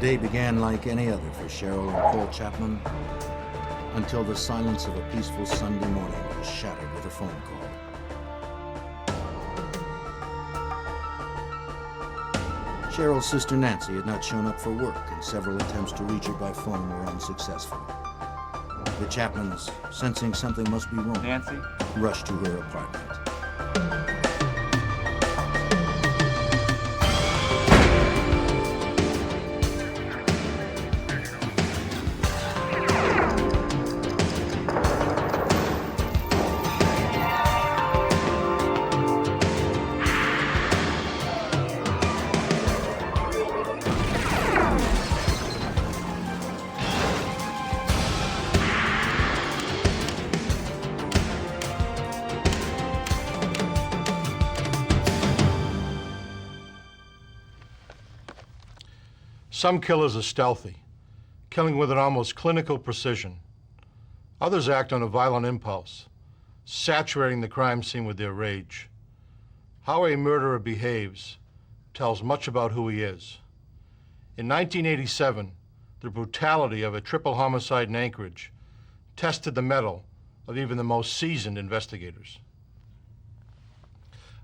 day began like any other for Cheryl and Paul Chapman until the silence of a peaceful Sunday morning was shattered with a phone call. Cheryl's sister Nancy had not shown up for work, and several attempts to reach her by phone were unsuccessful. The Chapmans, sensing something must be wrong, Nancy? rushed to her apartment. Some killers are stealthy, killing with an almost clinical precision. Others act on a violent impulse, saturating the crime scene with their rage. How a murderer behaves tells much about who he is. In 1987, the brutality of a triple homicide in Anchorage tested the mettle of even the most seasoned investigators.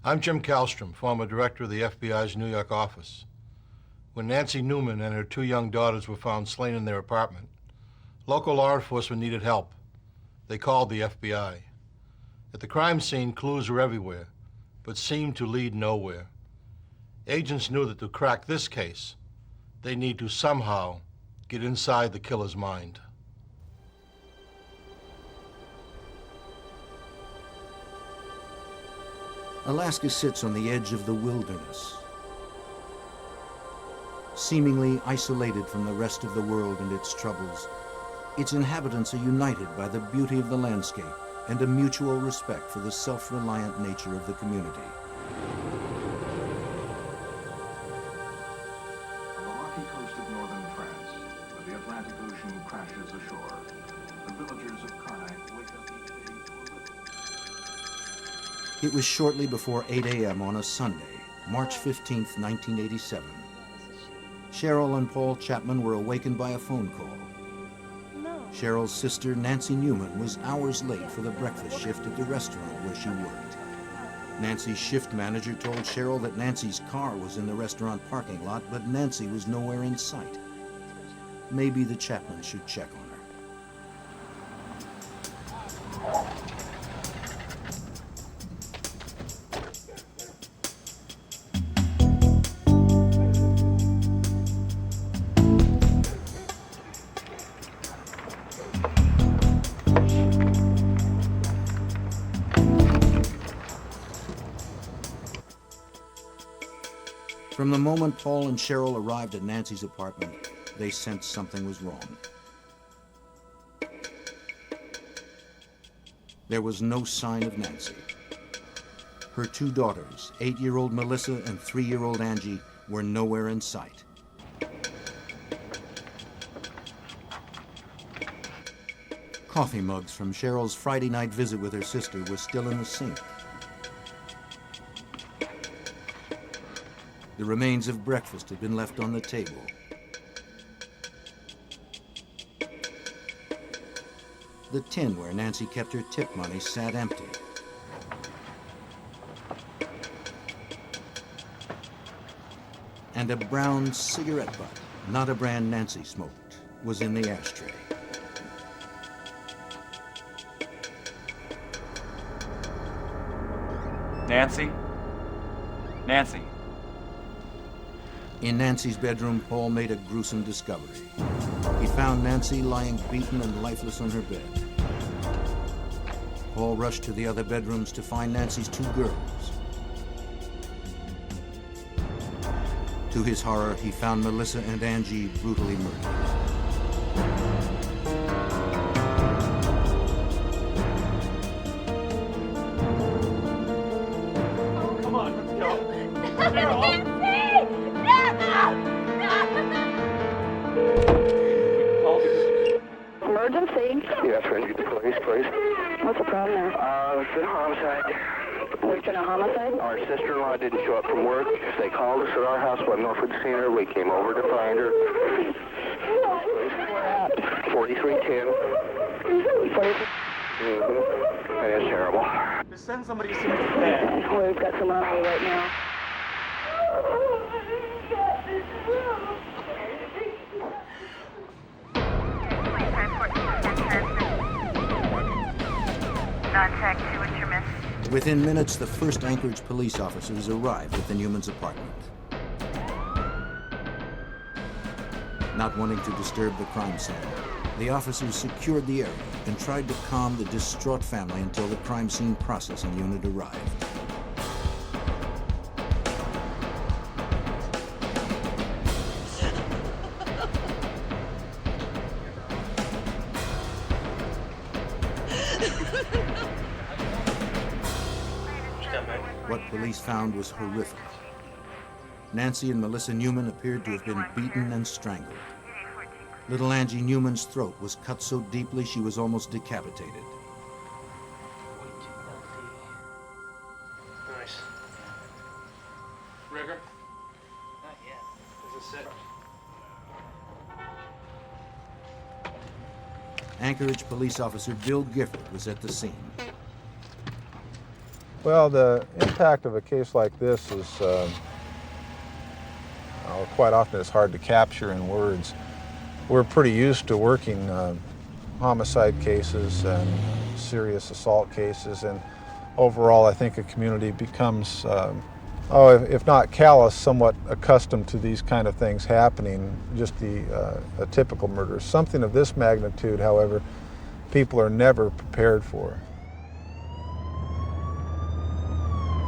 I'm Jim Kallstrom, former director of the FBI's New York office. When Nancy Newman and her 2 young daughters were found slain in their apartment, local law enforcement needed help. They called the FBI. At the crime scene, clues were everywhere, but seemed to lead nowhere. Agents knew that to crack this case, they need to somehow get inside the killer's mind. Alaska sits on the edge of the wilderness, seemingly isolated from the rest of the world and its troubles. Its inhabitants are united by the beauty of the landscape and a mutual respect for the self-reliant nature of the community. On the rocky coast of northern France, where the Atlantic Ocean crashes ashore, the villagers of Karnak wake up each day to a little. It was shortly before 8 a.m. on a Sunday, March 15th, 1987. Cheryl and Paul Chapman were awakened by a phone call. Cheryl's sister, Nancy Newman, was hours late for the breakfast shift at the restaurant where she worked. Nancy's shift manager told Cheryl that Nancy's car was in the restaurant parking lot, but Nancy was nowhere in sight. Maybe the Chapmans should check on her. From the moment Paul and Cheryl arrived at Nancy's apartment, they sensed something was wrong. There was no sign of Nancy. Her 2 daughters, 8-year-old Melissa and 3-year-old Angie, were nowhere in sight. Coffee mugs from Cheryl's Friday night visit with her sister were still in the sink. The remains of breakfast had been left on the table. The tin where Nancy kept her tip money sat empty. And a brown cigarette butt, not a brand Nancy smoked, was in the ashtray. Nancy? Nancy? In Nancy's bedroom, Paul made a gruesome discovery. He found Nancy lying beaten and lifeless on her bed. Paul rushed to the other bedrooms to find Nancy's 2 girls. To his horror, he found Melissa and Angie brutally murdered. Emergency? Yeah, trying to get the police, please. What's the problem there? It's been a homicide. We expecting a homicide? Our sister-in-law didn't show up from work. They called us at our house when Norfolk seen her. We came over to find her. Where at? 4310. And it's terrible. Just send somebody as soon as you can. We've got some on her right now. Contact 2 with your miss. Within minutes, the first Anchorage police officers arrived at the Newmans' apartment. Not wanting to disturb the crime scene, the officers secured the area and tried to calm the distraught family until the crime scene processing unit arrived. What police found was horrific. Nancy and Melissa Newman appeared to have been beaten and strangled. Little Angie Newman's throat was cut so deeply she was almost decapitated. Nice. Rigger? Not yet. Is it set? Anchorage police officer Bill Gifford was at the scene. Well, the impact of a case like this is quite often it's hard to capture in words. We're pretty used to working homicide cases and serious assault cases, and overall I think a community becomes, if not callous, somewhat accustomed to these kind of things happening, just a typical murder. Something of this magnitude, however, people are never prepared for.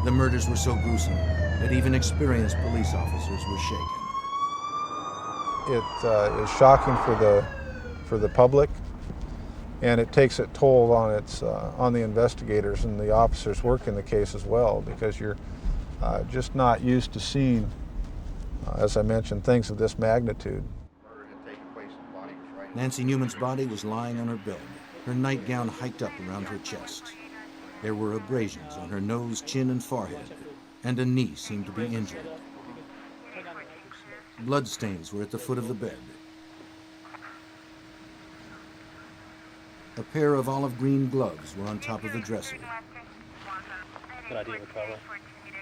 The murders were so gruesome that even experienced police officers were shaken. It is shocking for the public, and it takes its toll on the investigators and the officers working the case as well, because you're just not used to seeing, as I mentioned, things of this magnitude. Nancy Newman's body was lying on her bed, her nightgown hiked up around her chest. There were abrasions on her nose, chin, and forehead, and a knee seemed to be injured. Bloodstains were at the foot of the bed. A pair of olive green gloves were on top of the dresser. Good idea with color.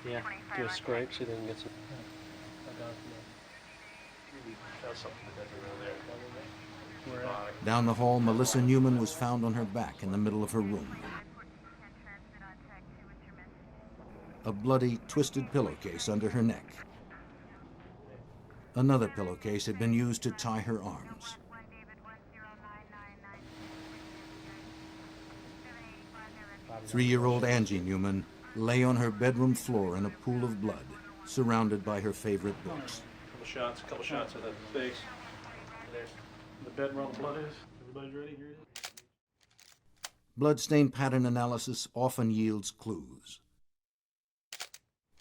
Yeah, do a scrape so they can get some. Down the hall, Melissa Newman was found on her back in the middle of her room. A bloody, twisted pillowcase under her neck. Another pillowcase had been used to tie her arms. Three-year-old Angie Newman lay on her bedroom floor in a pool of blood, surrounded by her favorite books. Couple shots of the face. There's the bed where all the blood is. Everybody's ready? Here it is. Bloodstain pattern analysis often yields clues.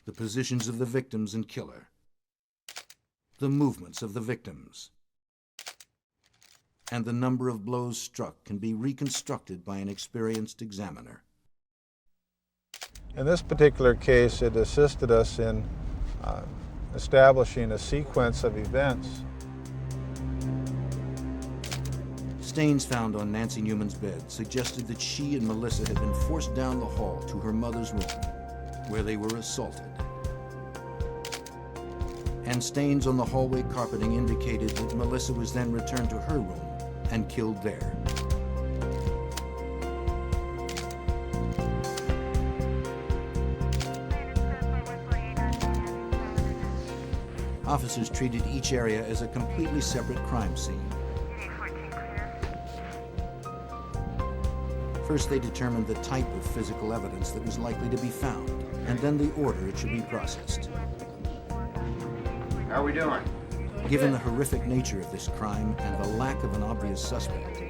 The positions of the victims and killer. The movements of the victims. And the number of blows struck can be reconstructed by an experienced examiner. In this particular case, it assisted us in establishing a sequence of events. Stains found on Nancy Newman's bed suggested that she and Melissa had been forced down the hall to her mother's room, where they were assaulted. And stains on the hallway carpeting indicated that Melissa was then returned to her room and killed there. Officers treated each area as a completely separate crime scene. First, they determined the type of physical evidence that was likely to be found, and then the order it should be processed. How are we doing? Given the horrific nature of this crime and the lack of an obvious suspect,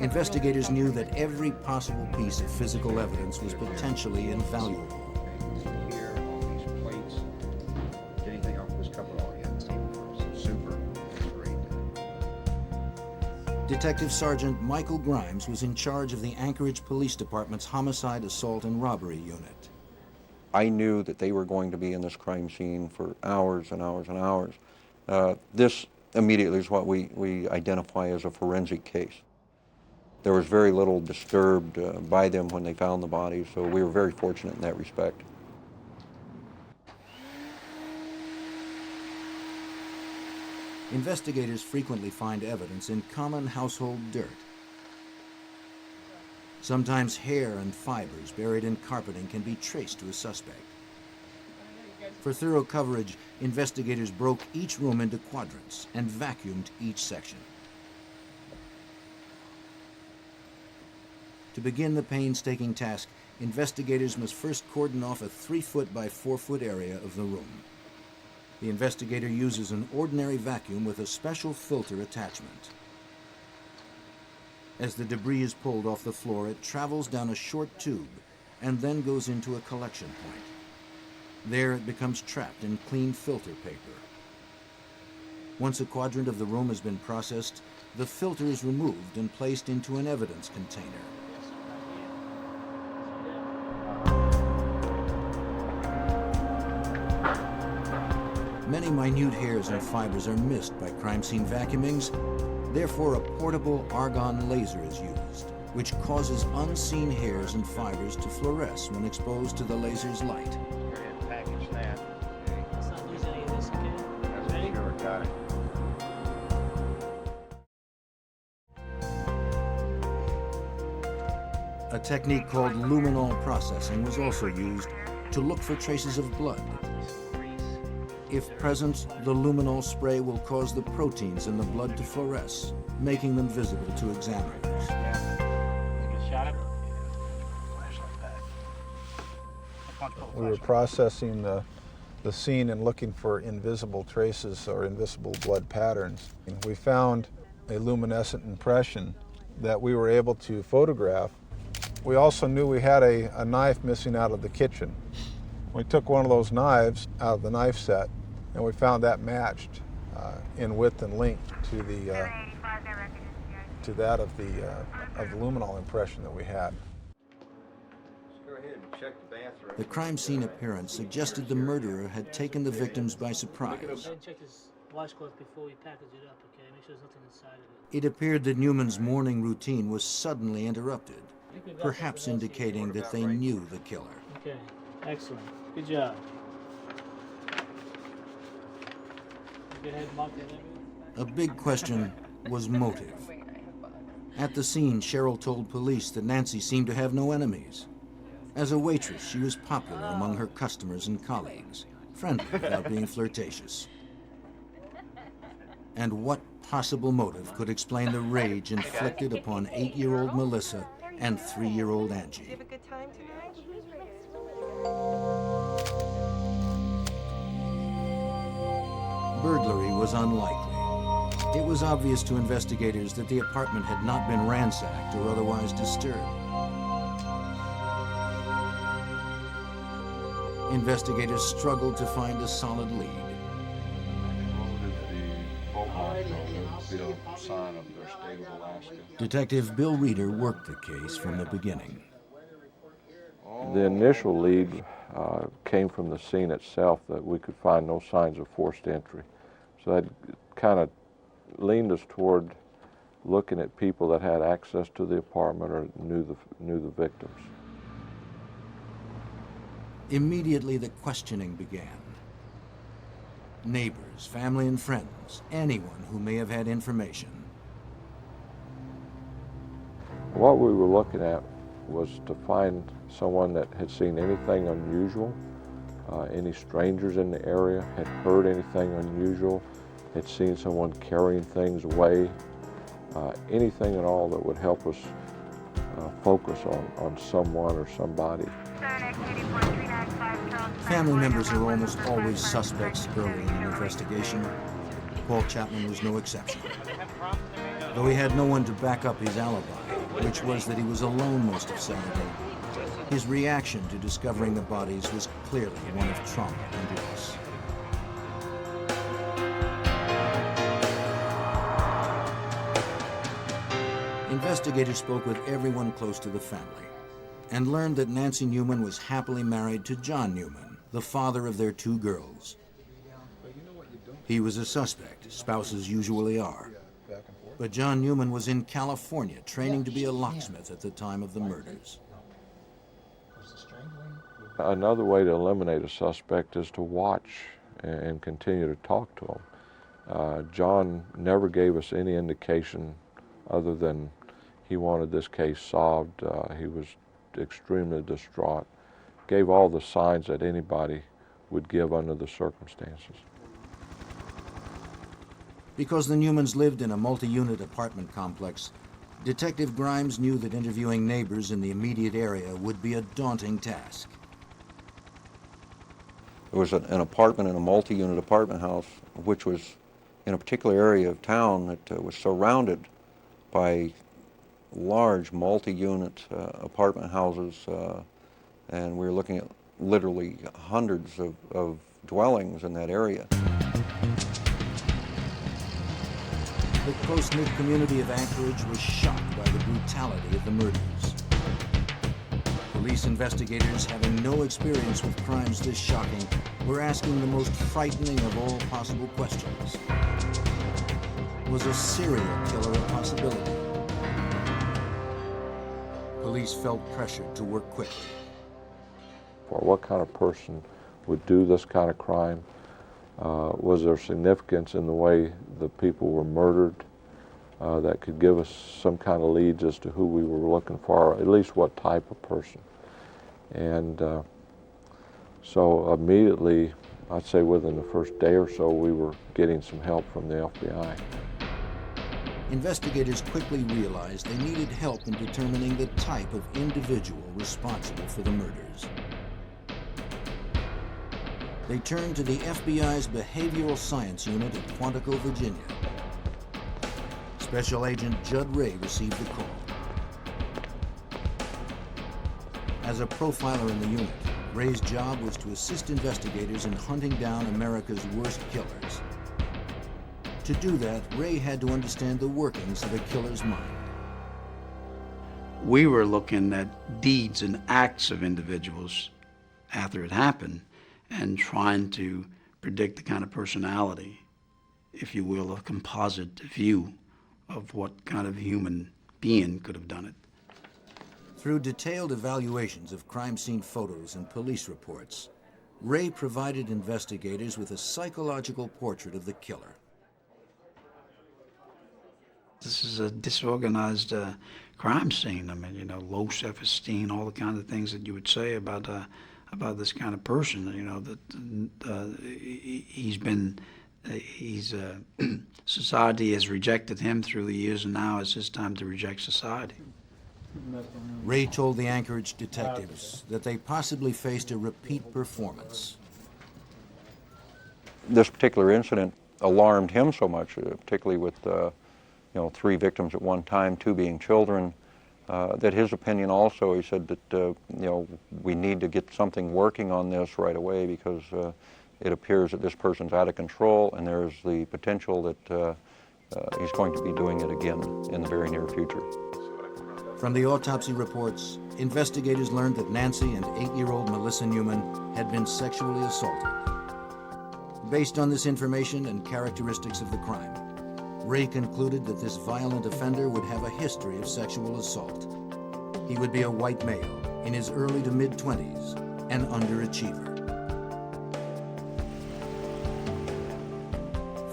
investigators knew that every possible piece of physical evidence was potentially invaluable. Here, all these plates. Anything else was covered all yet? Super. Great. Detective Sergeant Michael Grimes was in charge of the Anchorage Police Department's Homicide, Assault, and Robbery Unit. I knew that they were going to be in this crime scene for hours and hours and hours. This immediately is what we identify as a forensic case. There was very little disturbed by them when they found the bodies, so we were very fortunate in that respect. Investigators frequently find evidence in common household dirt. Sometimes hair and fibers buried in carpeting can be traced to a suspect. For thorough coverage, investigators broke each room into quadrants and vacuumed each section. To begin the painstaking task, investigators must first cordon off a 3-foot by 4-foot area of the room. The investigator uses an ordinary vacuum with a special filter attachment. As the debris is pulled off the floor, it travels down a short tube and then goes into a collection point. There it becomes trapped in clean filter paper. Once a quadrant of the room has been processed, the filter is removed and placed into an evidence container. Many minute hairs and fibers are missed by crime scene vacuumings. Therefore, a portable argon laser is used, which causes unseen hairs and fibers to fluoresce when exposed to the laser's light. Package that. Let's not lose any of this, okay? That's for sure. Got it. A technique called luminol processing was also used to look for traces of blood. If present, the luminol spray will cause the proteins in the blood to fluoresce, making them visible to examiners. We were processing the scene and looking for invisible traces or invisible blood patterns. We found a luminescent impression that we were able to photograph. We also knew we had a knife missing out of the kitchen. We took one of those knives out of the knife set, and we found that matched in width and length to that of the luminol impression that we had. Go ahead and check the bathroom. The crime scene appearance suggested the murderer had taken the victims by surprise. Check this washcloth before we package it up, okay? Make sure there's nothing inside of it. It appeared that Newman's morning routine was suddenly interrupted, perhaps indicating that they knew the killer. Okay, excellent. Good job. Go ahead and mark that everything. A big question was motive. At the scene, Cheryl told police that Nancy seemed to have no enemies. As a waitress, she was popular among her customers and colleagues, friendly without being flirtatious. And what possible motive could explain the rage inflicted upon 8-year-old Melissa and 3-year-old Angie? Did you have a good time tonight? Burglary was unlikely. It was obvious to investigators that the apartment had not been ransacked or otherwise disturbed. Investigators struggled to find a solid lead. Detective Bill Reeder worked the case from the beginning. The initial lead came from the scene itself, that we could find no signs of forced entry. So that kind of leaned us toward looking at people that had access to the apartment or knew the victims. Immediately the questioning began. Neighbors, family and friends, anyone who may have had information. What we were looking at was to find someone that had seen anything unusual, any strangers in the area, had heard anything unusual, had seen someone carrying things away, anything at all that would help us focus on someone or somebody. Family members are almost always suspects early in an investigation. Paul Chapman was no exception. Though he had no one to back up his alibi, which was that he was alone most of Saturday, his reaction to discovering the bodies was clearly one of trauma and loss. Investigators spoke with everyone close to the family. and learned that Nancy Newman was happily married to John Newman, the father of their 2 girls. He was a suspect, spouses usually are. But John Newman was in California training to be a locksmith at the time of the murders. Another way to eliminate a suspect is to watch and continue to talk to him. John never gave us any indication other than he wanted this case solved. He was extremely distraught, gave all the signs that anybody would give under the circumstances. Because the Newmans lived in a multi-unit apartment complex, Detective Grimes knew that interviewing neighbors in the immediate area would be a daunting task. There was an apartment in a multi-unit apartment house, which was in a particular area of town that was surrounded by large multi-unit apartment houses, and we were looking at literally hundreds of dwellings in that area. The close-knit community of Anchorage was shocked by the brutality of the murders. Police investigators, having no experience with crimes this shocking, were asking the most frightening of all possible questions. Was a serial killer a possibility? Police felt pressured to work quickly. What kind of person would do this kind of crime? Was there significance in the way the people were murdered that could give us some kind of leads as to who we were looking for, or at least what type of person? And so immediately, I'd say within the first day or so, we were getting some help from the FBI. Investigators quickly realized they needed help in determining the type of individual responsible for the murders. They turned to the FBI's Behavioral Science Unit at Quantico, Virginia. Special Agent Judd Ray received the call. As a profiler in the unit, Ray's job was to assist investigators in hunting down America's worst killers. To do that, Ray had to understand the workings of a killer's mind. We were looking at deeds and acts of individuals after it happened and trying to predict the kind of personality, if you will, a composite view of what kind of human being could have done it. Through detailed evaluations of crime scene photos and police reports, Ray provided investigators with a psychological portrait of the killer. This is a disorganized crime scene. I mean, you know, low self-esteem, all the kinds of things that you would say about this kind of person. You know, that society has rejected him through the years, and now it's his time to reject society. Ray told the Anchorage detectives that they possibly faced a repeat performance. This particular incident alarmed him so much, particularly with 3 victims at one time, 2 being children, that his opinion also, he said that we need to get something working on this right away, because it appears that this person's out of control, and there's the potential that he's going to be doing it again in the very near future. From the autopsy reports, investigators learned that Nancy and 8-year-old Melissa Newman had been sexually assaulted. Based on this information and characteristics of the crime, Ray concluded that this violent offender would have a history of sexual assault. He would be a white male in his early to mid-20s, an underachiever.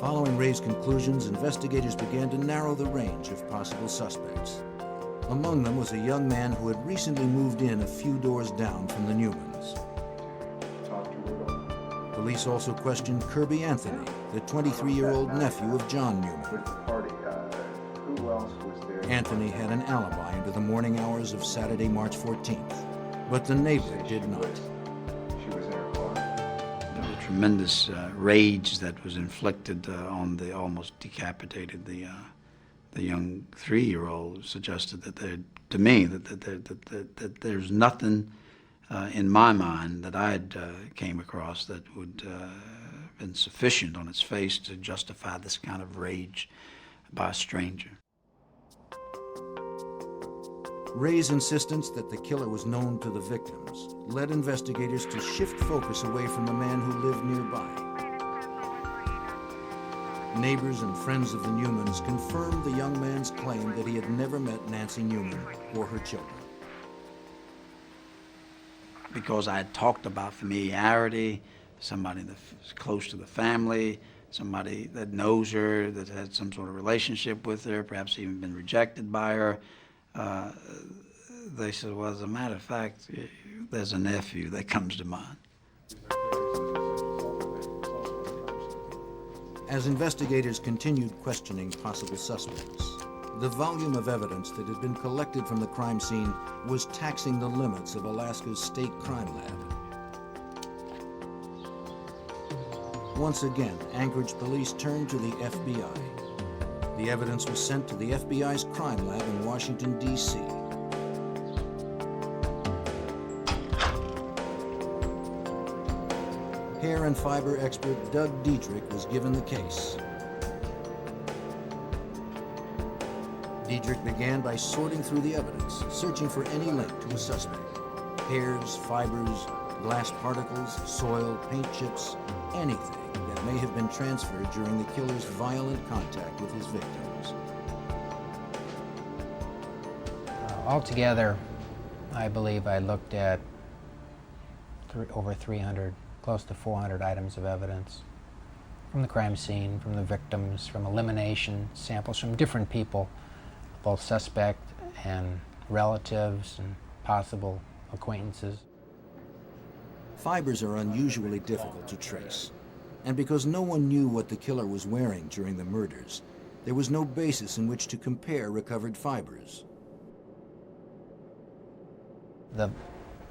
Following Ray's conclusions, investigators began to narrow the range of possible suspects. Among them was a young man who had recently moved in a few doors down from the Newmans. Police also questioned Kirby Anthony, the 23-year-old nephew of John Newman. Anthony had an alibi into the morning hours of Saturday, March 14th, but the neighbor did not. The tremendous rage that was inflicted on the almost decapitated the young 3-year-old suggested that to me that there's nothing in my mind that I'd came across that would have been sufficient on its face to justify this kind of rage by a stranger. Ray's insistence that the killer was known to the victims led investigators to shift focus away from the man who lived nearby. Neighbors and friends of the Newmans confirmed the young man's claim that he had never met Nancy Newman or her children. Because I had talked about familiarity, somebody that's close to the family, somebody that knows her, that had some sort of relationship with her, perhaps even been rejected by her. They said, well, as a matter of fact, there's a nephew that comes to mind. As investigators continued questioning possible suspects, the volume of evidence that had been collected from the crime scene was taxing the limits of Alaska's state crime lab. Once again, Anchorage police turned to the FBI. The evidence was sent to the FBI's crime lab in Washington, D.C. Hair and fiber expert Doug Diedrich was given the case. Diedrich began by sorting through the evidence, searching for any link to a suspect. Hairs, fibers, glass particles, soil, paint chips, anything that may have been transferred during the killer's violent contact with his victims. Altogether, I believe I looked at over 300, close to 400 items of evidence from the crime scene, from the victims, from elimination samples from different people, both suspect and relatives and possible acquaintances. Fibers are unusually difficult to trace, and because no one knew what the killer was wearing during the murders, there was no basis in which to compare recovered fibers. The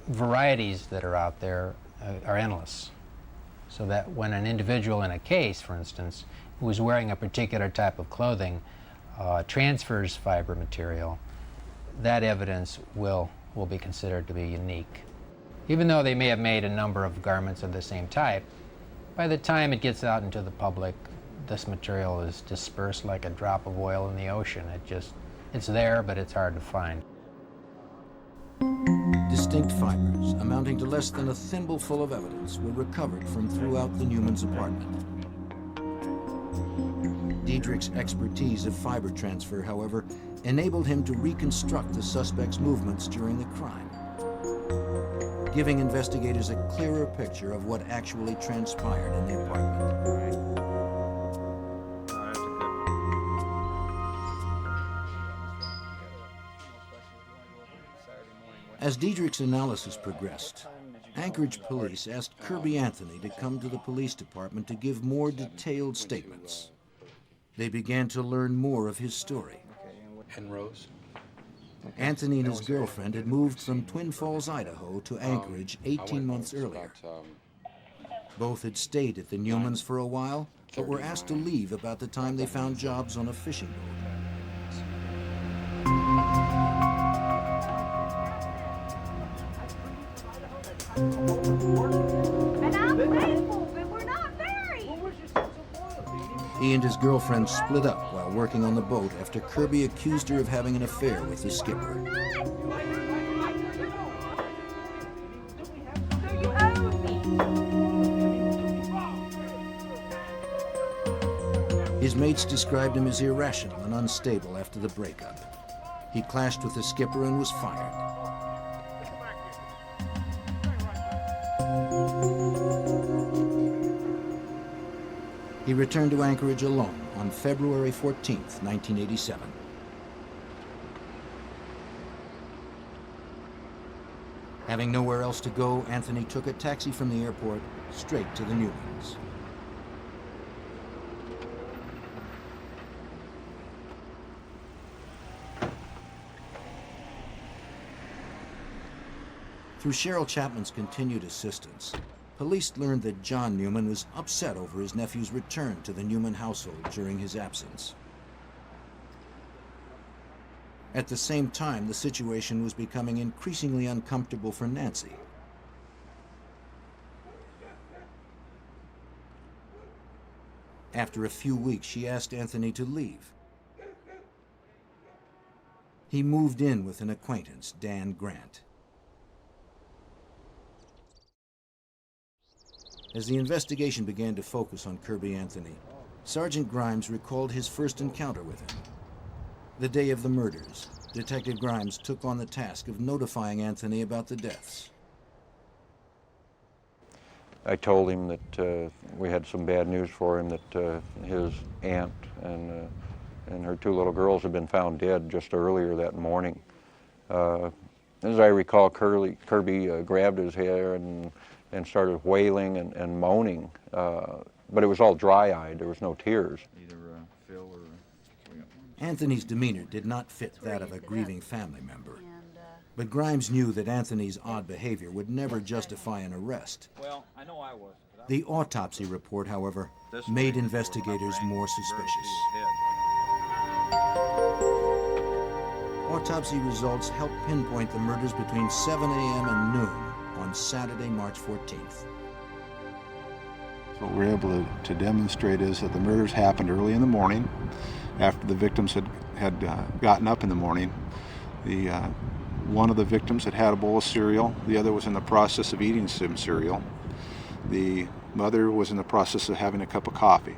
varieties that are out there are endless, so that when an individual in a case, for instance, who is wearing a particular type of clothing transfers fiber material, that evidence will be considered to be unique. Even though they may have made a number of garments of the same type, by the time it gets out into the public, this material is dispersed like a drop of oil in the ocean. It's there, but it's hard to find. Distinct fibers, amounting to less than a thimbleful of evidence, were recovered from throughout the Newmans' apartment. Diedrich's expertise of fiber transfer, however, enabled him to reconstruct the suspect's movements during the crime, giving investigators a clearer picture of what actually transpired in the apartment. As Diedrich's analysis progressed, Anchorage police asked Kirby Anthony to come to the police department to give more detailed statements. They began to learn more of his story. And Rose? Anthony and his girlfriend had moved from Twin Falls, Idaho to Anchorage 18 months earlier. Both had stayed at the Newmans for a while, but were asked to leave about the time they found jobs on a fishing boat. And I'm grateful, but we're not married. He and his girlfriend split up while working on the boat after Kirby accused her of having an affair with the skipper. His mates described him as irrational and unstable after the breakup. He clashed with the skipper and was fired. He returned to Anchorage alone on February 14th, 1987. Having nowhere else to go, Anthony took a taxi from the airport straight to the Newmans. Through Cheryl Chapman's continued assistance, police learned that John Newman was upset over his nephew's return to the Newman household during his absence. At the same time, the situation was becoming increasingly uncomfortable for Nancy. After a few weeks, she asked Anthony to leave. He moved in with an acquaintance, Dan Grant. As the investigation began to focus on Kirby Anthony, Sergeant Grimes recalled his first encounter with him. The day of the murders, Detective Grimes took on the task of notifying Anthony about the deaths. I told him that we had some bad news for him, that his aunt and her two little girls had been found dead just earlier that morning. As I recall, Kirby grabbed his hair and started wailing and moaning, but it was all dry-eyed. There was no tears. Anthony's demeanor did not fit that of a grieving family member. But Grimes knew that Anthony's odd behavior would never justify an arrest. Well, I know I was. The autopsy report, however, made investigators more suspicious. Autopsy results helped pinpoint the murders between 7 a.m. and noon on Saturday, March 14th. What we're able to demonstrate is that the murders happened early in the morning, after the victims had gotten up in the morning. One of the victims had a bowl of cereal. The other was in the process of eating some cereal. The mother was in the process of having a cup of coffee.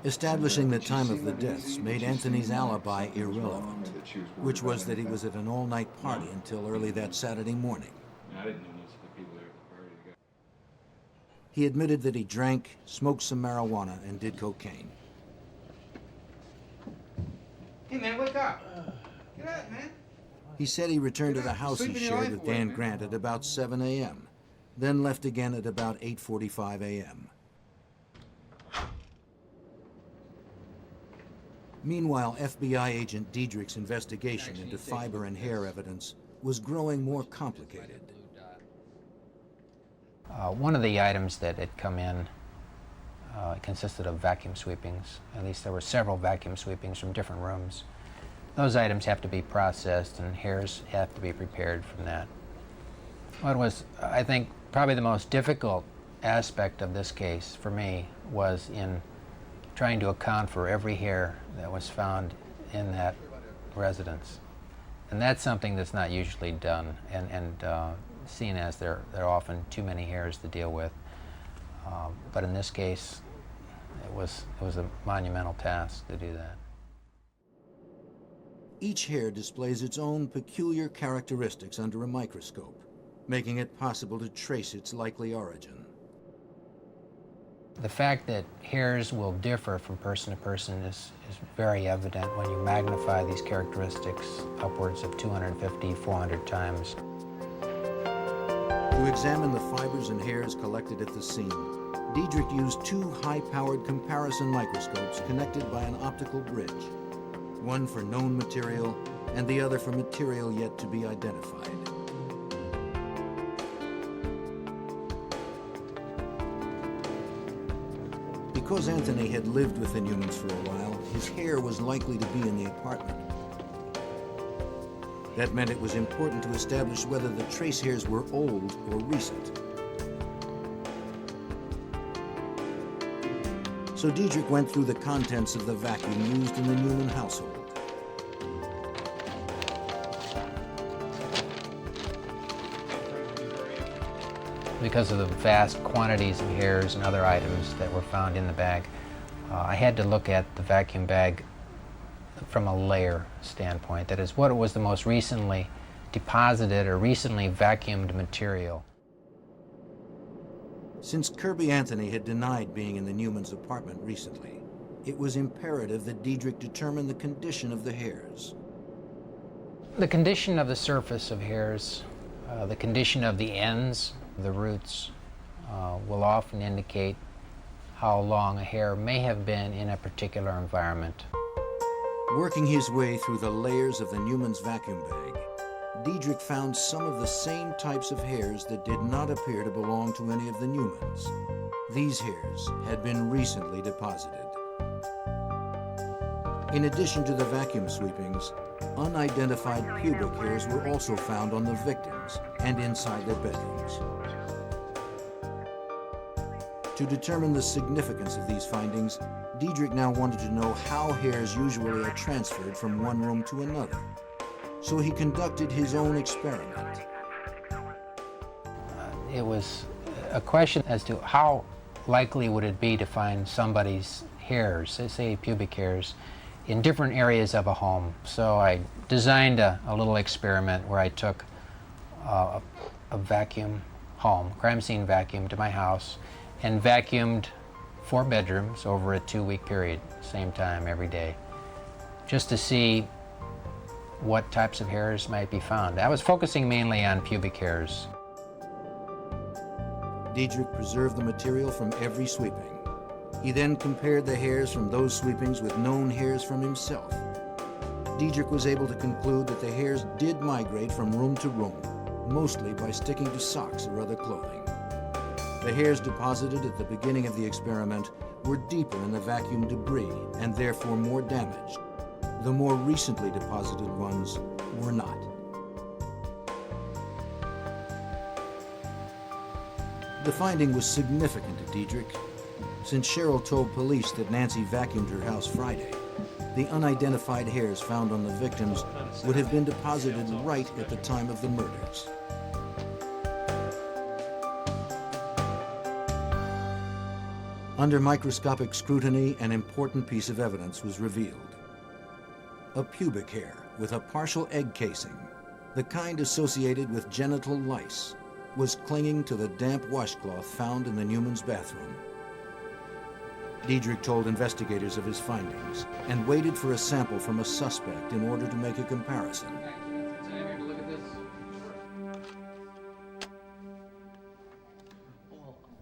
Establishing the time of the deaths made Anthony's alibi irrelevant, which was that he was at an all-night party until early that Saturday morning. He admitted that he drank, smoked some marijuana, and did cocaine. Hey man, wake up. Get up, man. He said he returned to the house he shared with Dan Grant at about 7 a.m., then left again at about 8:45 a.m. Meanwhile, FBI agent Diedrich's investigation into fiber and hair evidence was growing more complicated. One of the items that had come in consisted of vacuum sweepings. At least there were several vacuum sweepings from different rooms. Those items have to be processed and hairs have to be prepared from that. What was, I think, probably the most difficult aspect of this case for me was in trying to account for every hair that was found in that residence. And that's something that's not usually done, and seen as there are often too many hairs to deal with. But in this case, it was a monumental task to do that. Each hair displays its own peculiar characteristics under a microscope, making it possible to trace its likely origin. The fact that hairs will differ from person to person is very evident when you magnify these characteristics upwards of 250, 400 times. To examine the fibers and hairs collected at the scene, Diedrich used two high-powered comparison microscopes connected by an optical bridge, one for known material and the other for material yet to be identified. Because Anthony had lived with the Newmans for a while, his hair was likely to be in the apartment. That meant it was important to establish whether the trace hairs were old or recent. So Diedrich went through the contents of the vacuum used in the Newman household. Because of the vast quantities of hairs and other items that were found in the bag, I had to look at the vacuum bag from a layer standpoint. That is, what was the most recently deposited or recently vacuumed material. Since Kirby Anthony had denied being in the Newmans' apartment recently, it was imperative that Diedrich determine the condition of the hairs. The condition of the surface of hairs, the condition of the ends, the roots, will often indicate how long a hair may have been in a particular environment. Working his way through the layers of the Newmans' vacuum bag, Diedrich found some of the same types of hairs that did not appear to belong to any of the Newmans. These hairs had been recently deposited. In addition to the vacuum sweepings, unidentified pubic hairs were also found on the victims and inside their bedrooms. To determine the significance of these findings, Diedrich now wanted to know how hairs usually are transferred from one room to another. So he conducted his own experiment. It was a question as to how likely would it be to find somebody's hairs, say pubic hairs, in different areas of a home. So I designed a little experiment where I took a vacuum home, crime scene vacuum, to my house and vacuumed 4 bedrooms over a 2-week period, same time every day, just to see what types of hairs might be found. I was focusing mainly on pubic hairs. Diedrich preserved the material from every sweeping. He then compared the hairs from those sweepings with known hairs from himself. Diedrich was able to conclude that the hairs did migrate from room to room, mostly by sticking to socks or other clothing. The hairs deposited at the beginning of the experiment were deeper in the vacuum debris and therefore more damaged. The more recently deposited ones were not. The finding was significant to Diedrich. Since Cheryl told police that Nancy vacuumed her house Friday, the unidentified hairs found on the victims would have been deposited right at the time of the murders. Under microscopic scrutiny, an important piece of evidence was revealed. A pubic hair with a partial egg casing, the kind associated with genital lice, was clinging to the damp washcloth found in the Newmans' bathroom. Diedrich told investigators of his findings and waited for a sample from a suspect in order to make a comparison.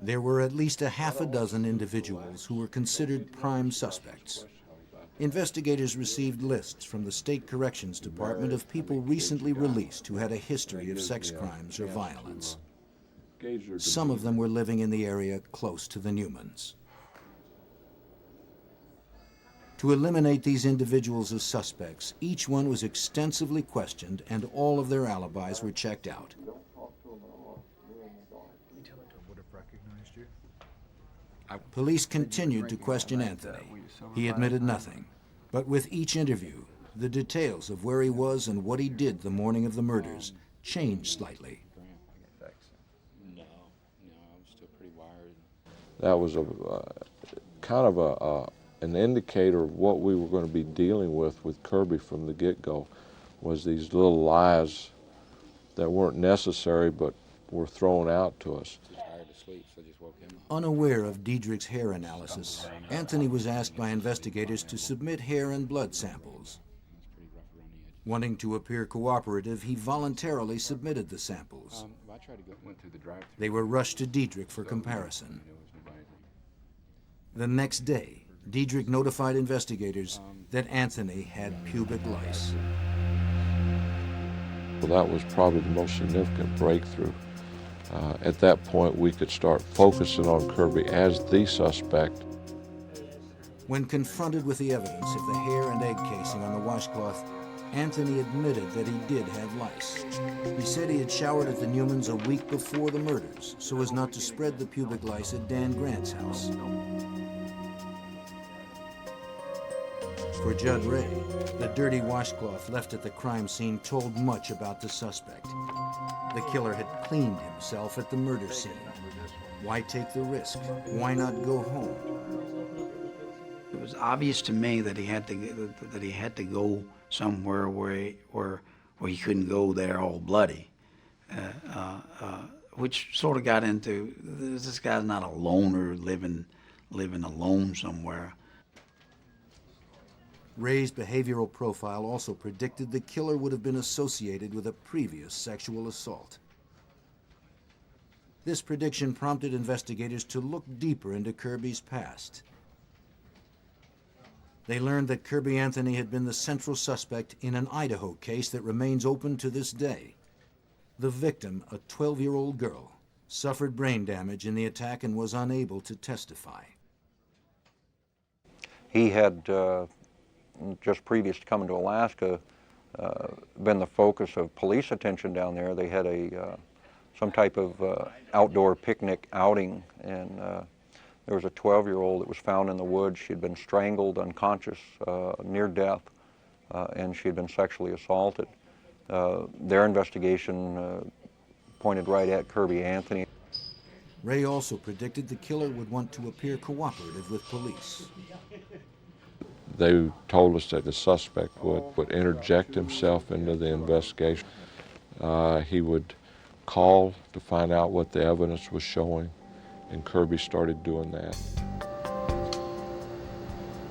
There were at least a half a dozen individuals who were considered prime suspects. Investigators received lists from the State Corrections Department of people recently released who had a history of sex crimes or violence. Some of them were living in the area close to the Newmans. To eliminate these individuals as suspects, each one was extensively questioned and all of their alibis were checked out. Police continued to question Anthony. He admitted nothing. But with each interview, the details of where he was and what he did the morning of the murders changed slightly. No, I'm still pretty wired. That was kind of an indicator of what we were going to be dealing with Kirby from the get-go, was these little lies that weren't necessary but were thrown out to us. Unaware of Diedrich's hair analysis, Anthony was asked by investigators to submit hair and blood samples. Wanting to appear cooperative, he voluntarily submitted the samples. They were rushed to Diedrich for comparison. The next day, Diedrich notified investigators that Anthony had pubic lice. Well, that was probably the most significant breakthrough. At that point, we could start focusing on Kirby as the suspect. When confronted with the evidence of the hair and egg casing on the washcloth, Anthony admitted that he did have lice. He said he had showered at the Newmans a week before the murders so as not to spread the pubic lice at Dan Grant's house. For Judd Ray, the dirty washcloth left at the crime scene told much about the suspect. The killer had cleaned himself at the murder scene. Why take the risk? Why not go home? It was obvious to me that he had to go somewhere where he couldn't go there all bloody, which sort of got into this guy's not a loner living alone somewhere. Ray's behavioral profile also predicted the killer would have been associated with a previous sexual assault. This prediction prompted investigators to look deeper into Kirby's past. They learned that Kirby Anthony had been the central suspect in an Idaho case that remains open to this day. The victim, a 12-year-old girl, suffered brain damage in the attack and was unable to testify. He had just previous to coming to Alaska, been the focus of police attention down there. They had some type of outdoor picnic outing, and There was a 12-year-old that was found in the woods. She had been strangled, unconscious, near death, and she had been sexually assaulted. Their investigation pointed right at Kirby Anthony. Ray also predicted the killer would want to appear cooperative with police. They told us that the suspect would interject himself into the investigation. He would call to find out what the evidence was showing, and Kirby started doing that.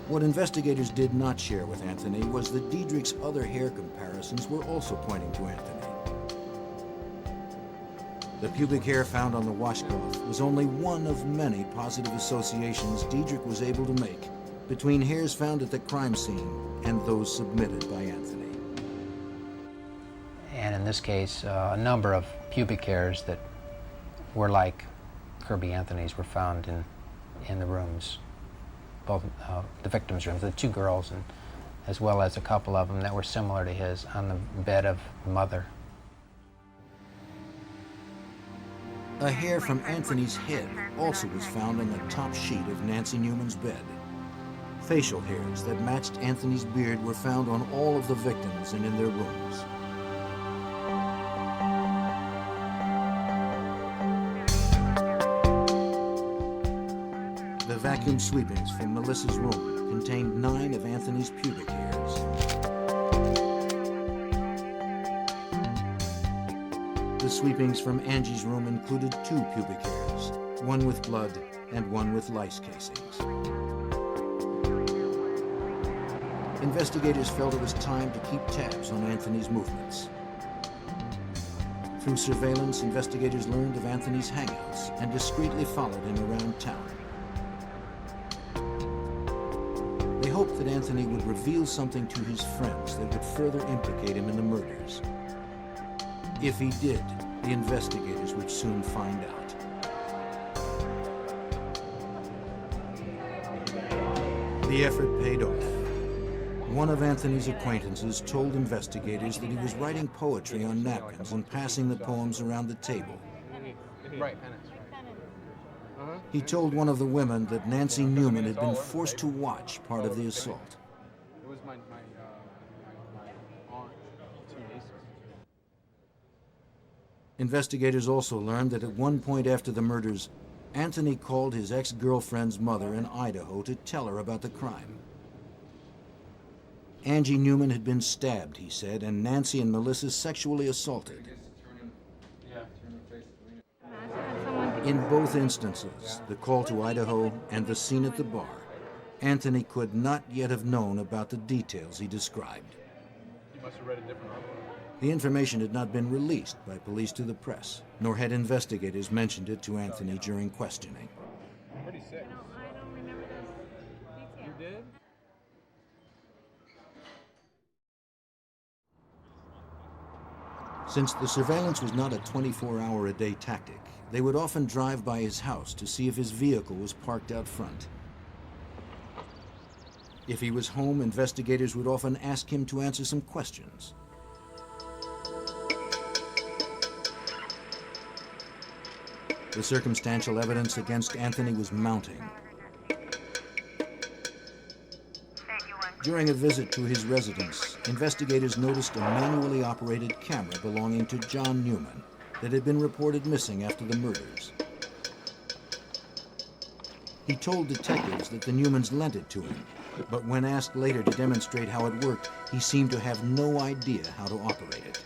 What investigators did not share with Anthony was that Diedrich's other hair comparisons were also pointing to Anthony. The pubic hair found on the washcloth was only one of many positive associations Diedrich was able to make between hairs found at the crime scene and those submitted by Anthony. And in this case, a number of pubic hairs that were like Kirby Anthony's were found in the rooms, both the victims' rooms, the two girls, and as well as a couple of them that were similar to his on the bed of mother. A hair from Anthony's head also was found on the top sheet of Nancy Newman's bed. Facial hairs that matched Anthony's beard were found on all of the victims and in their rooms. The vacuum sweepings from Melissa's room contained 9 of Anthony's pubic hairs. The sweepings from Angie's room included 2 pubic hairs, one with blood and one with lice casings. Investigators felt it was time to keep tabs on Anthony's movements. Through surveillance, investigators learned of Anthony's hangouts and discreetly followed him around town. They hoped that Anthony would reveal something to his friends that would further implicate him in the murders. If he did, the investigators would soon find out. The effort paid off. One of Anthony's acquaintances told investigators that he was writing poetry on napkins and passing the poems around the table. He told one of the women that Nancy Newman had been forced to watch part of the assault. It was my aunt, 2 nieces. Investigators also learned that at one point after the murders, Anthony called his ex-girlfriend's mother in Idaho to tell her about the crime. Angie Newman had been stabbed, he said, and Nancy and Melissa sexually assaulted. In both instances, the call to Idaho and the scene at the bar, Anthony could not yet have known about the details he described. You must have read a different article. The information had not been released by police to the press, nor had investigators mentioned it to Anthony during questioning. Pretty sick. I don't remember those details. You did? Since the surveillance was not a 24-hour-a-day tactic, they would often drive by his house to see if his vehicle was parked out front. If he was home, investigators would often ask him to answer some questions. The circumstantial evidence against Anthony was mounting. During a visit to his residence, investigators noticed a manually operated camera belonging to John Newman that had been reported missing after the murders. He told detectives that the Newmans lent it to him, but when asked later to demonstrate how it worked, he seemed to have no idea how to operate it.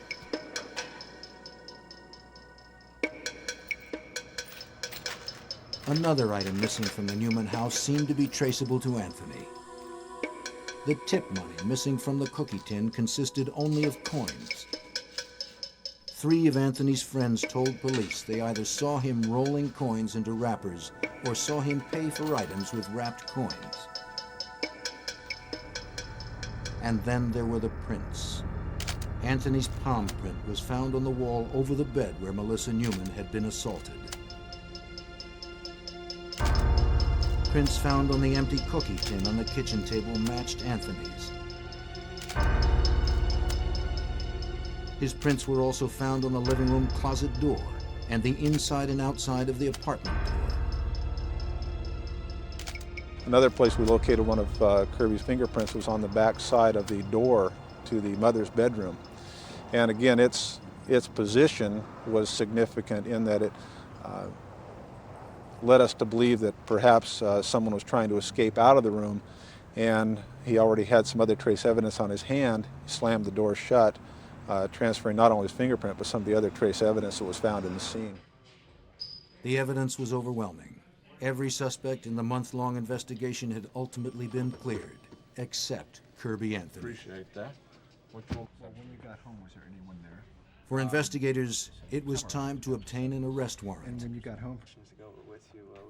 Another item missing from the Newman house seemed to be traceable to Anthony. The tip money missing from the cookie tin consisted only of coins. 3 of Anthony's friends told police they either saw him rolling coins into wrappers or saw him pay for items with wrapped coins. And then there were the prints. Anthony's palm print was found on the wall over the bed where Melissa Newman had been assaulted. Prints found on the empty cookie tin on the kitchen table matched Anthony's. His prints were also found on the living room closet door and the inside and outside of the apartment door. Another place we located one of Kirby's fingerprints was on the back side of the door to the mother's bedroom. And again, its position was significant in that it led us to believe that perhaps someone was trying to escape out of the room, and he already had some other trace evidence on his hand. He slammed the door shut, transferring not only his fingerprint, but some of the other trace evidence that was found in the scene. The evidence was overwhelming. Every suspect in the month-long investigation had ultimately been cleared, except Kirby Anthony. Appreciate that. When you got home, was there anyone there? For investigators, it was time to obtain an arrest warrant. And when you got home?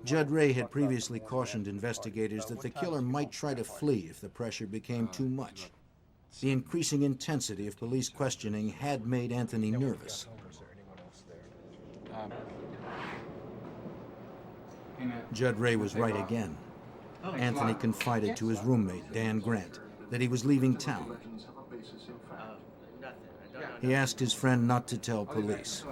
Judd Ray had previously cautioned investigators that the killer might try to flee if the pressure became too much. The increasing intensity of police questioning had made Anthony nervous. Judd Ray was right again. Anthony confided to his roommate, Dan Grant, that he was leaving town. He asked his friend not to tell police.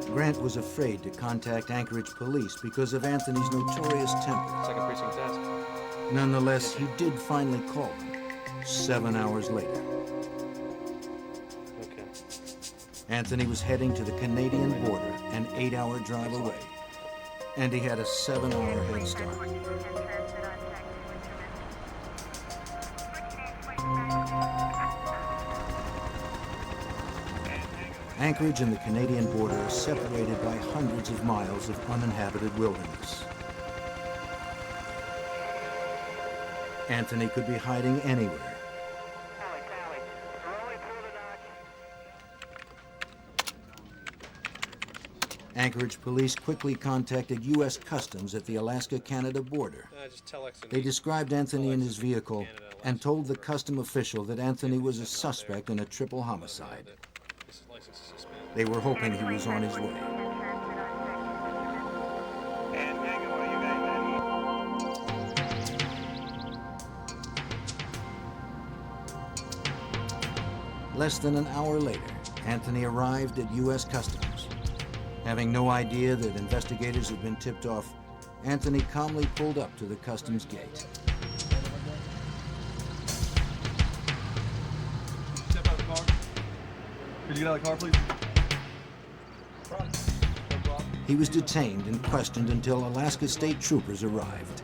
Grant was afraid to contact Anchorage police because of Anthony's notorious temper. Second precinct task. Nonetheless, he did finally call them 7 hours later. Okay. Anthony was heading to the Canadian border, an 8-hour drive away, and he had a 7-hour head start. Anchorage and the Canadian border are separated by hundreds of miles of uninhabited wilderness. Anthony could be hiding anywhere. Anchorage police quickly contacted U.S. Customs at the Alaska-Canada border. They described Anthony and his vehicle and told the custom official that Anthony was a suspect in a triple homicide. They were hoping he was on his way. Less than an hour later, Anthony arrived at U.S. Customs. Having no idea that investigators had been tipped off, Anthony calmly pulled up to the customs gate. Step out of the car. Could you get out of the car, please? He was detained and questioned until Alaska state troopers arrived.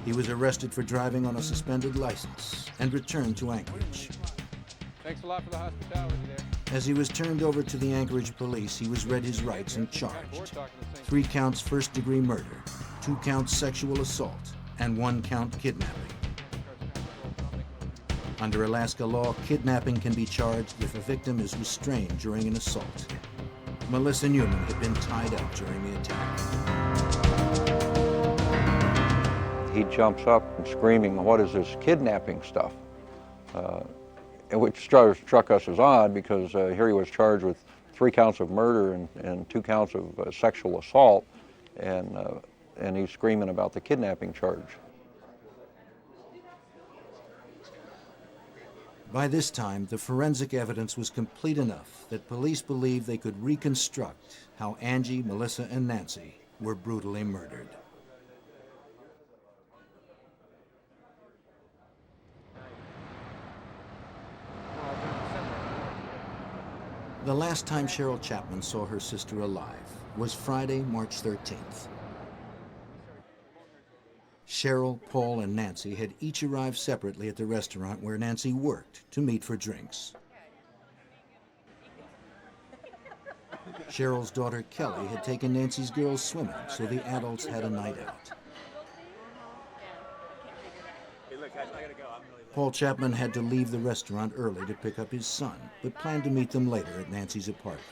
He was arrested for driving on a suspended license and returned to Anchorage. Thanks a lot for the hospitality there. As he was turned over to the Anchorage police, he was read his rights and charged. 3 counts first-degree murder, 2 counts sexual assault, and 1 count kidnapping. Under Alaska law, kidnapping can be charged if a victim is restrained during an assault. Melissa Newman had been tied up during the attack. He jumps up and screaming, "What is this kidnapping stuff?" Which struck us as odd because here he was charged with 3 counts of murder and 2 counts of sexual assault, and he's screaming about the kidnapping charge. By this time, the forensic evidence was complete enough that police believed they could reconstruct how Angie, Melissa, and Nancy were brutally murdered. The last time Cheryl Chapman saw her sister alive was Friday, March 13th. Cheryl, Paul, and Nancy had each arrived separately at the restaurant where Nancy worked to meet for drinks. Cheryl's daughter, Kelly, had taken Nancy's girls swimming, so the adults had a night out. Paul Chapman had to leave the restaurant early to pick up his son, but planned to meet them later at Nancy's apartment.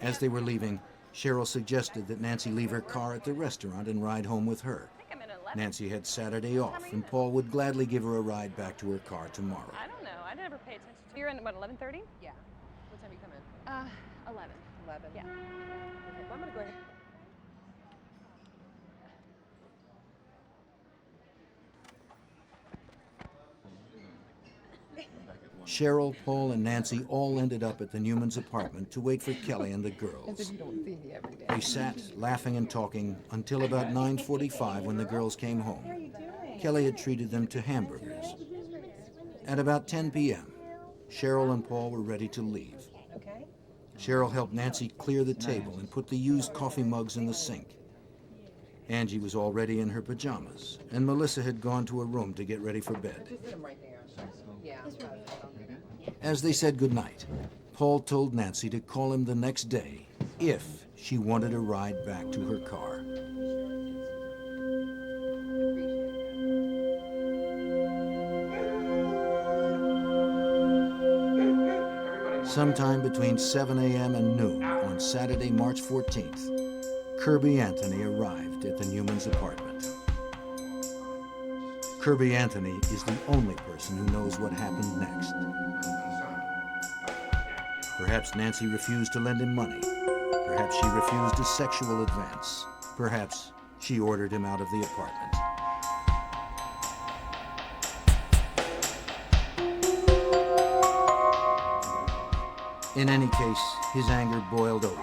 As they were leaving, Cheryl suggested that Nancy leave her car at the restaurant and ride home with her. Nancy had Saturday off, and Paul would gladly give her a ride back to her car tomorrow. I don't know. I never pay attention to. You're in, what, 11:30? Yeah. What time you come in? 11. 11? Yeah. Okay, well, I'm going to go ahead. Cheryl, Paul, and Nancy all ended up at the Newmans' apartment to wait for Kelly and the girls. You don't see me every day. They sat, laughing and talking, until about 9:45 when the girls came home. Kelly had treated them to hamburgers. At about 10 p.m., Cheryl and Paul were ready to leave. Cheryl helped Nancy clear the table and put the used coffee mugs in the sink. Angie was already in her pajamas, and Melissa had gone to her room to get ready for bed. Just sit 'em right there. Yeah. As they said goodnight, Paul told Nancy to call him the next day if she wanted a ride back to her car. Sometime between 7 a.m. and noon on Saturday, March 14th, Kirby Anthony arrived at the Newmans' apartment. Kirby Anthony is the only person who knows what happened next. Perhaps Nancy refused to lend him money. Perhaps she refused a sexual advance. Perhaps she ordered him out of the apartment. In any case, his anger boiled over.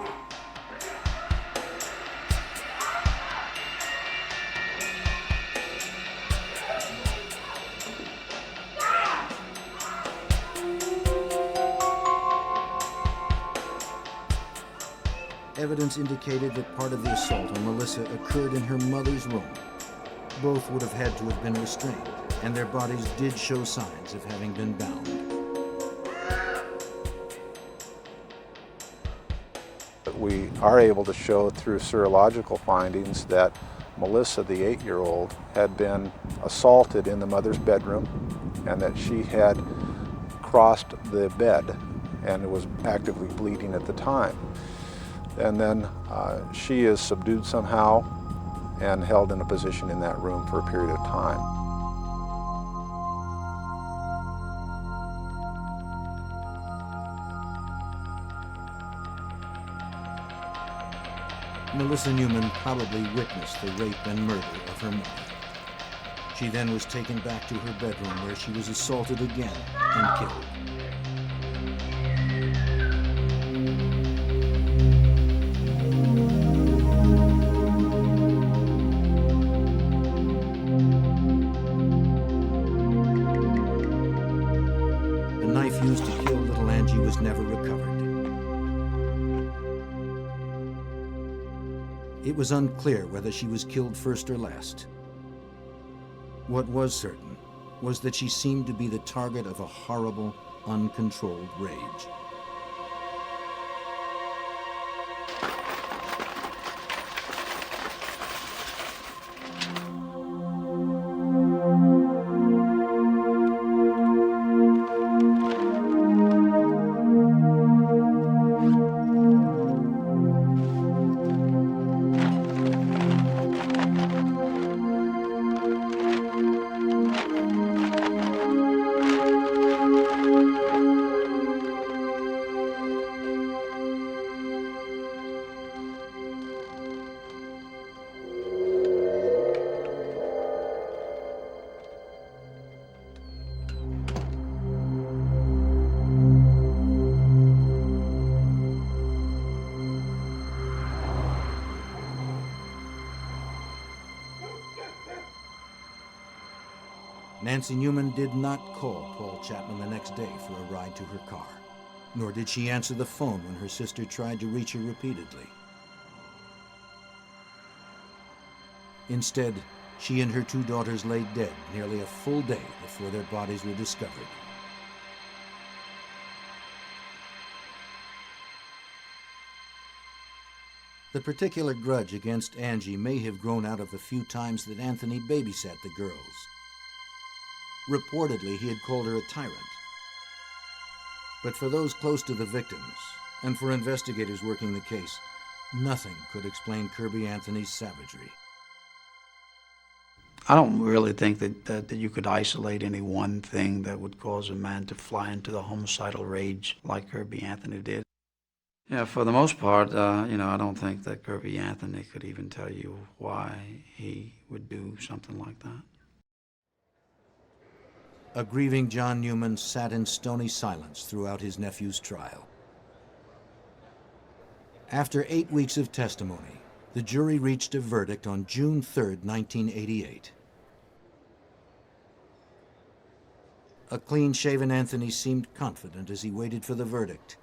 Evidence indicated that part of the assault on Melissa occurred in her mother's room. Both would have had to have been restrained, and their bodies did show signs of having been bound. We are able to show through serological findings that Melissa, the 8-year-old, had been assaulted in the mother's bedroom and that she had crossed the bed and was actively bleeding at the time. And then she is subdued somehow and held in a position in that room for a period of time. Melissa Newman probably witnessed the rape and murder of her mother. She then was taken back to her bedroom where she was assaulted again and killed. The knife used to kill little Angie was never recovered. It was unclear whether she was killed first or last. What was certain was that she seemed to be the target of a horrible, uncontrolled rage. Nancy Newman did not call Paul Chapman the next day for a ride to her car, nor did she answer the phone when her sister tried to reach her repeatedly. Instead, she and her 2 daughters lay dead nearly a full day before their bodies were discovered. The particular grudge against Angie may have grown out of the few times that Anthony babysat the girls. Reportedly, he had called her a tyrant. But for those close to the victims, and for investigators working the case, nothing could explain Kirby Anthony's savagery. I don't really think that you could isolate any one thing that would cause a man to fly into the homicidal rage like Kirby Anthony did. Yeah, for the most part, you know, I don't think that Kirby Anthony could even tell you why he would do something like that. A grieving John Newman sat in stony silence throughout his nephew's trial. After 8 weeks of testimony, the jury reached a verdict on June 3rd, 1988. A clean-shaven Anthony seemed confident as he waited for the verdict.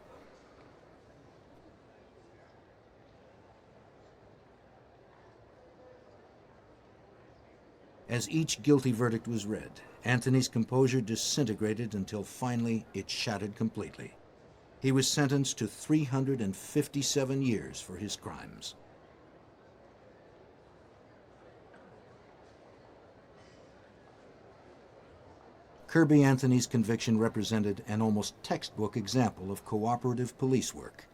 As each guilty verdict was read, Anthony's composure disintegrated until finally it shattered completely. He was sentenced to 357 years for his crimes. Kirby Anthony's conviction represented an almost textbook example of cooperative police work.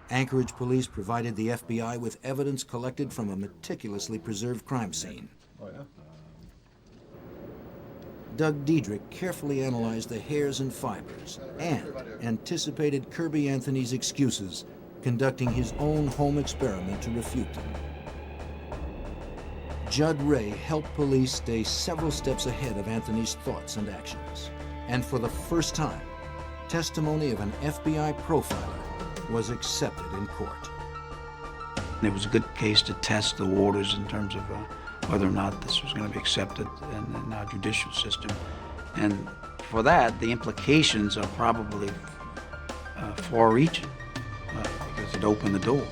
Anchorage police provided the FBI with evidence collected from a meticulously preserved crime scene. Oh, yeah? Doug Diedrich carefully analyzed the hairs and fibers and anticipated Kirby Anthony's excuses, conducting his own home experiment to refute them. Judd Ray helped police stay several steps ahead of Anthony's thoughts and actions. And for the first time, testimony of an FBI profiler was accepted in court. It was a good case to test the waters in terms of whether or not this was going to be accepted in our judicial system. And for that, the implications are probably far-reaching because it opened the door.